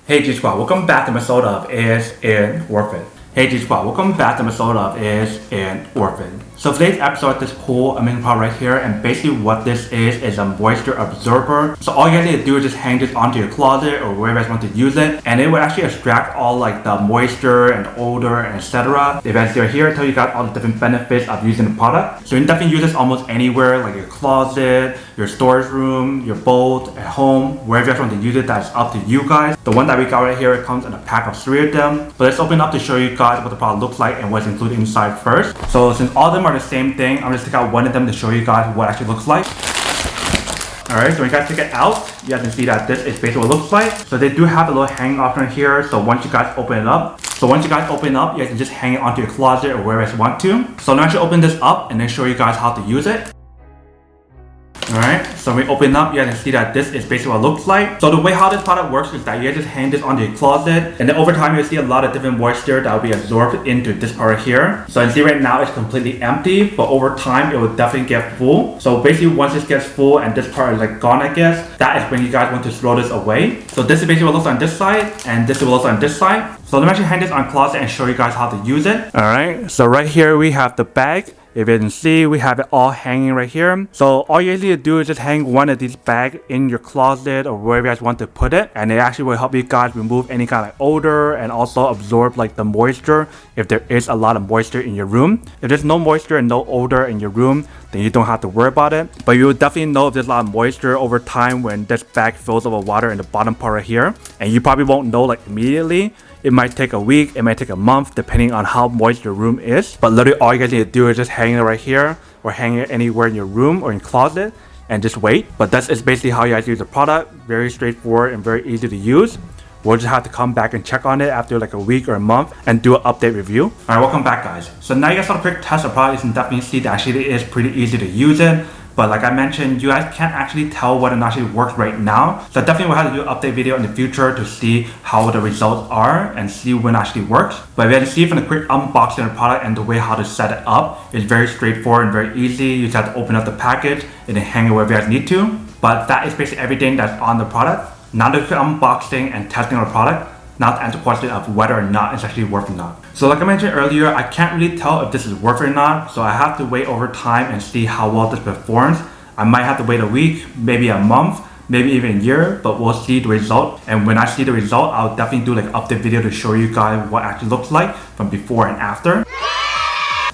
Hey G Squad, welcome back to an episode of Is It Worth It? Hey G Squad, welcome back to an episode of Is It Worth It? So today's episode, this cool amazing part right here, and basically what this is a moisture absorber. So all you guys need to do is just hang this onto your closet or wherever you guys want to use it, and it will actually extract all like the moisture and odor and etc. The events are here tell you guys all the different benefits of using the product. So you can definitely use this almost anywhere, like your closet, your storage room, your boat, at home, wherever you guys want to use it. That's up to you guys. The one that we got right here, it comes in a pack of 3 of them. But let's open up to show you guys what the product looks like and what's included inside first. So since all of them are the same thing, I'm just take out one of them to show you guys what it actually looks like. Alright, so when you guys take it out, you guys can see that this is basically what it looks like. So they do have a little hang option here, so once you guys open it up, you guys can just hang it onto your closet or wherever you want to. So I'm actually open this up and then show you guys how to use it. Alright, so when we open up, you guys can see that this is basically what it looks like. So the way how this product works is that you guys just hang this onto your closet, and then over time you'll see a lot of different moisture that will be absorbed into this part here. So you can see right now it's completely empty, but over time it will definitely get full. So basically once this gets full and this part is like gone, I guess, that is when you guys want to throw this away. So this is basically what it looks like on this side, and this is what it looks like on this side. So let me actually hang this on closet and show you guys how to use it. Alright, so right here we have the bag. If you can see, we have it all hanging right here. So all you guys need to do is just hang one of these bags in your closet or wherever you guys want to put it, and it actually will help you guys remove any kind of odor and also absorb like the moisture if there is a lot of moisture in your room. If there's no moisture and no odor in your room, then you don't have to worry about it. But you will definitely know if there's a lot of moisture over time when this bag fills up with water in the bottom part right here, and you probably won't know like immediately. It might take a week, it might take a month, depending on how moist your room is. But literally all you guys need to do is just hang it right here or hang it anywhere in your room or in closet and just wait. But that's basically how you guys use the product. Very straightforward and very easy to use. We'll just have to come back and check on it after like a week or a month and do an update review. Alright, welcome back guys. So now you guys saw a quick test of the product. You can definitely see that actually it is pretty easy to use it. But like I mentioned, you guys can't actually tell what it actually works right now. So I definitely will have to do an update video in the future to see how the results are and see when it actually works. But if you can see from the quick unboxing of the product and the way how to set it up, it's very straightforward and very easy. You just have to open up the package and then hang it wherever you guys need to. But that is basically everything that's on the product. Now the quick unboxing and testing of the product. Now to answer the question of whether or not it's actually worth it or not. So like I mentioned earlier, I can't really tell if this is worth it or not. So I have to wait over time and see how well this performs. I might have to wait a week, maybe a month, maybe even a year, but we'll see the result. And when I see the result, I'll definitely do like an update video to show you guys what it actually looks like from before and after.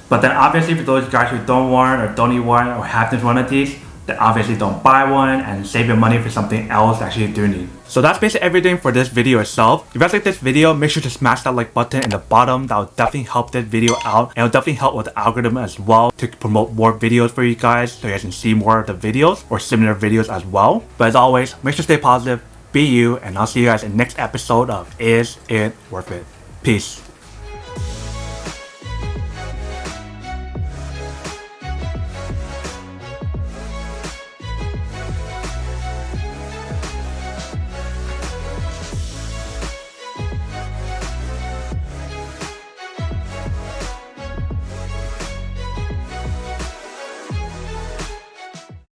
But then obviously for those guys who don't want or don't need one or have this one of these, then obviously don't buy one and save your money for something else that actually you do need. So that's basically everything for this video itself. If you guys like this video, make sure to smash that like button in the bottom. That will definitely help this video out, and it'll definitely help with the algorithm as well to promote more videos for you guys so you guys can see more of the videos or similar videos as well. But as always, make sure to stay positive, be you, and I'll see you guys in the next episode of Is It Worth It? Peace.